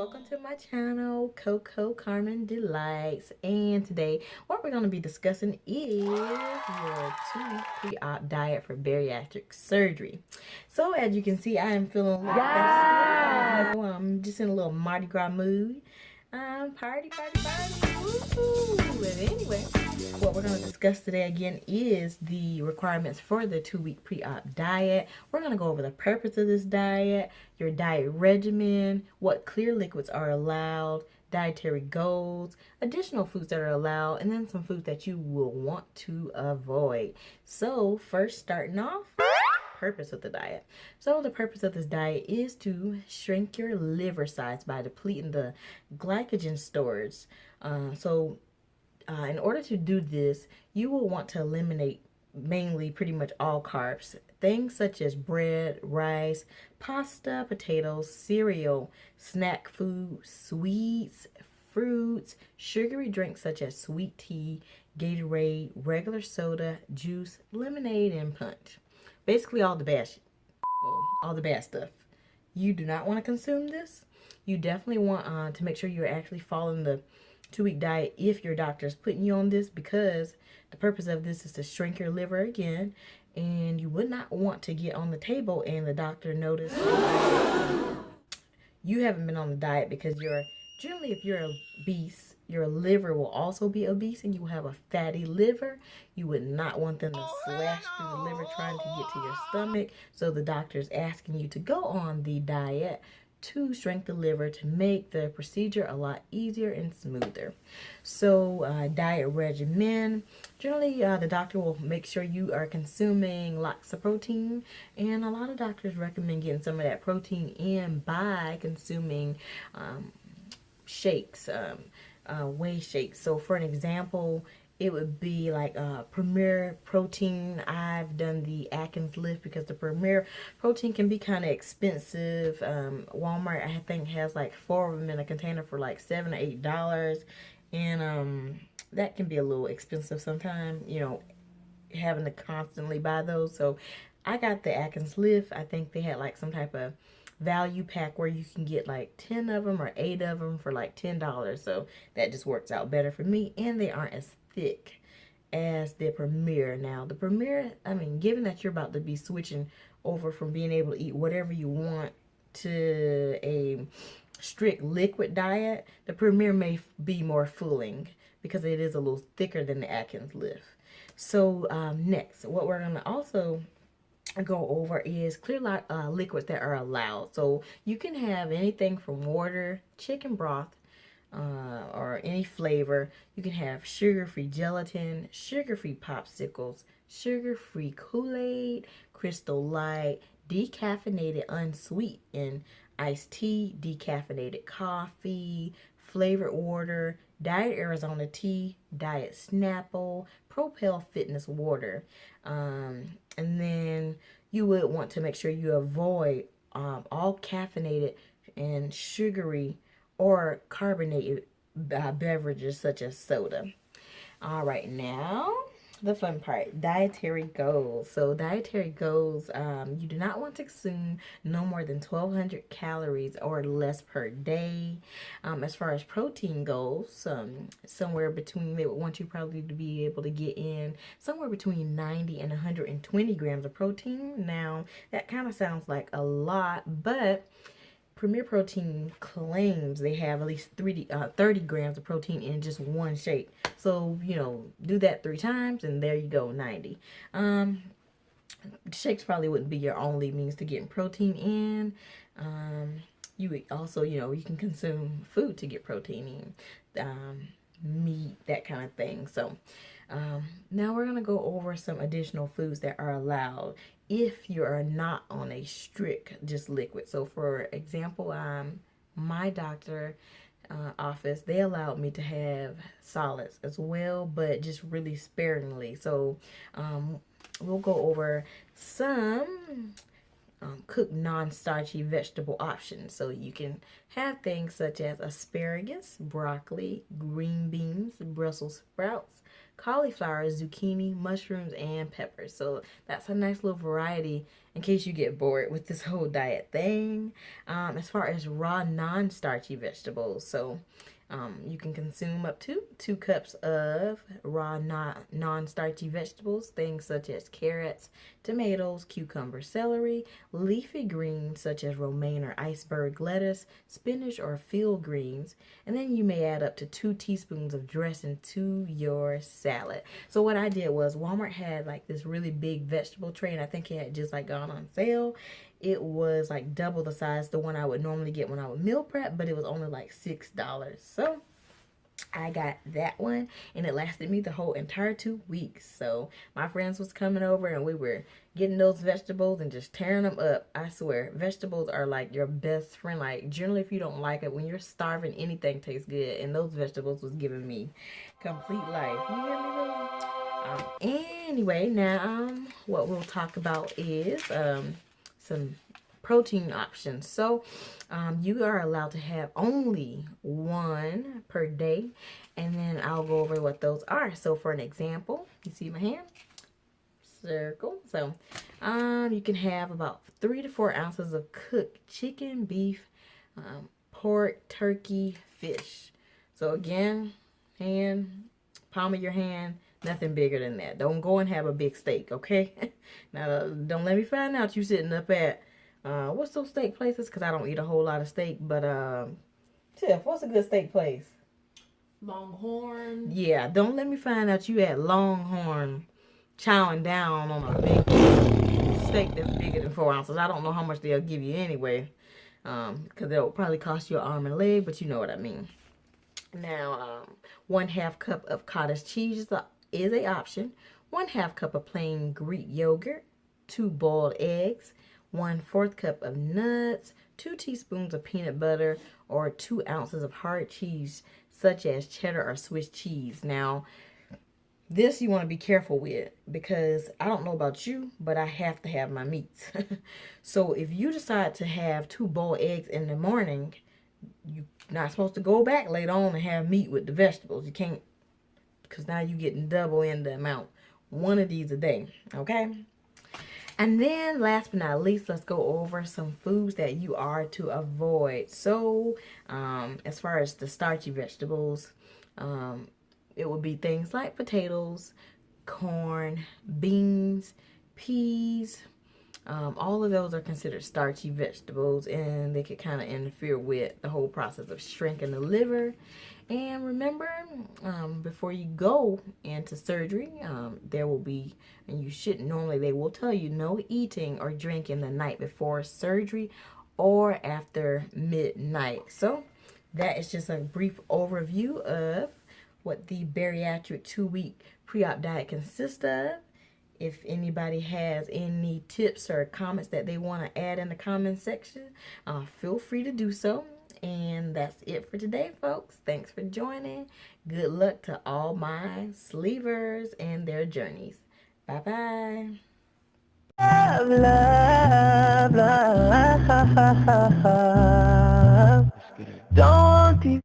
welcome to my channel, Coco Carmen Delights. And today, what we're going to be discussing is your 2-week pre-op diet for bariatric surgery. So, as you can see, I am feeling a little festive. I'm just in a little Mardi Gras mood. Party. Woo-hoo. But anyway, what we're going to discuss today again is the requirements for the 2-week pre-op diet. We're going to go over the purpose of this diet, your diet regimen, what clear liquids are allowed, dietary goals, additional foods that are allowed, and then some foods that you will want to avoid. So first, starting off, purpose of the diet. So the purpose of this diet is to shrink your liver size by depleting the glycogen storage. In order to do this, you will want to eliminate mainly pretty much all carbs. Things such as bread, rice, pasta, potatoes, cereal, snack food, sweets, fruits, sugary drinks such as sweet tea, Gatorade, regular soda, juice, lemonade, and punch. Basically all the bad stuff. You do not want to consume this. You definitely want to make sure you're actually following the 2-week diet if your doctor is putting you on this, because the purpose of this is to shrink your liver again, and you would not want to get on the table and the doctor notice you haven't been on the diet, because generally if you're obese, your liver will also be obese and you will have a fatty liver. You would not want them to slash through the liver trying to get to your stomach. So the doctor is asking you to go on the diet to shrink the liver, to make the procedure a lot easier and smoother. So diet regimen, generally the doctor will make sure you are consuming lots of protein, and a lot of doctors recommend getting some of that protein in by consuming shakes, whey shakes. So for an example, it would be like Premier Protein. I've done the Atkins Lift because the Premier Protein can be kind of expensive. Walmart, I think, has like 4 of them in a container for like $7 or $8, and that can be a little expensive sometimes, having to constantly buy those. So I got the Atkins Lift. I think they had like some type of value pack where you can get like 10 of them or 8 of them for like $10. So that just works out better for me, and they aren't as thick as the Premier. Now the Premier, given that you're about to be switching over from being able to eat whatever you want to a strict liquid diet, the Premier may be more filling because it is a little thicker than the Atkins Lift. So next, what we're going to also go over is clear liquids that are allowed. So you can have anything from water, chicken broth, or any flavor. You can have sugar-free gelatin, sugar-free popsicles, sugar-free Kool-Aid, Crystal Light, decaffeinated unsweetened iced tea, decaffeinated coffee, flavored water, Diet Arizona tea, Diet Snapple, Propel Fitness water. And then you would want to make sure you avoid all caffeinated and sugary or carbonated beverages such as soda. All right, now the fun part, dietary goals. So dietary goals, you do not want to consume no more than 1,200 calories or less per day. As far as protein goals, somewhere between, they would want you probably to be able to get in somewhere between 90 and 120 grams of protein. Now that kind of sounds like a lot, but Premier Protein claims they have at least 30 grams of protein in just one shake. So, do that 3 times and there you go, 90. Shakes probably wouldn't be your only means to getting protein in. You would also, you can consume food to get protein in, meat, that kind of thing. So, now we're going to go over some additional foods that are allowed if you are not on a strict just liquid. So for example, my doctor office, they allowed me to have solids as well, but just really sparingly. So we'll go over some cooked non-starchy vegetable options. So you can have things such as asparagus, broccoli, green beans, Brussels sprouts, cauliflower, zucchini, mushrooms, and peppers. So that's a nice little variety in case you get bored with this whole diet thing. As far as raw non-starchy vegetables, so you can consume up to 2 cups of raw non-starchy vegetables, things such as carrots, tomatoes, cucumber, celery, leafy greens such as romaine or iceberg lettuce, spinach or field greens, and then you may add up to 2 teaspoons of dressing to your salad. So what I did was Walmart had like this really big vegetable tray, and I think it had just like gone on sale. It was like double the size the one I would normally get when I would meal prep, but it was only like $6. So I got that one, and it lasted me the whole entire 2 weeks. So my friends was coming over, and we were getting those vegetables and just tearing them up. I swear, vegetables are like your best friend. Like generally, if you don't like it, when you're starving, anything tastes good, and those vegetables was giving me complete life. You hear me, though? Anyway, now what we'll talk about is some protein options. So you are allowed to have only one per day, and then I'll go over what those are. So for an example, you see my hand? Circle. So you can have about 3 to 4 ounces of cooked chicken, beef, pork, turkey, fish. So again, hand, palm of your hand, nothing bigger than that. Don't go and have a big steak, okay? Now, don't let me find out you sitting up at, what's those steak places? Because I don't eat a whole lot of steak. But, Tiff, what's a good steak place? Longhorn. Yeah, don't let me find out you at Longhorn chowing down on a big steak that's bigger than 4 ounces. I don't know how much they'll give you anyway. Because they'll probably cost you an arm and a leg, but you know what I mean. Now, 1/2 cup of cottage cheese is a option. 1/2 cup of plain Greek yogurt, 2 boiled eggs, 1/4 cup of nuts, 2 teaspoons of peanut butter, or 2 ounces of hard cheese, such as cheddar or Swiss cheese. Now, this you want to be careful with because I don't know about you, but I have to have my meats. So if you decide to have 2 boiled eggs in the morning, you're not supposed to go back later on and have meat with the vegetables. You can't, because now you're getting double in the amount. One of these a day, okay? And then last but not least, let's go over some foods that you are to avoid. So as far as the starchy vegetables, it would be things like potatoes, corn, beans, peas. All of those are considered starchy vegetables, and they could kind of interfere with the whole process of shrinking the liver. And remember, before you go into surgery, there will be, and you shouldn't normally, they will tell you no eating or drinking the night before surgery or after midnight. So that is just a brief overview of what the bariatric 2-week pre-op diet consists of. If anybody has any tips or comments that they want to add in the comment section, feel free to do so. And that's it for today, folks. Thanks for joining. Good luck to all my sleevers and their journeys. Bye-bye. Love, love, love. Don't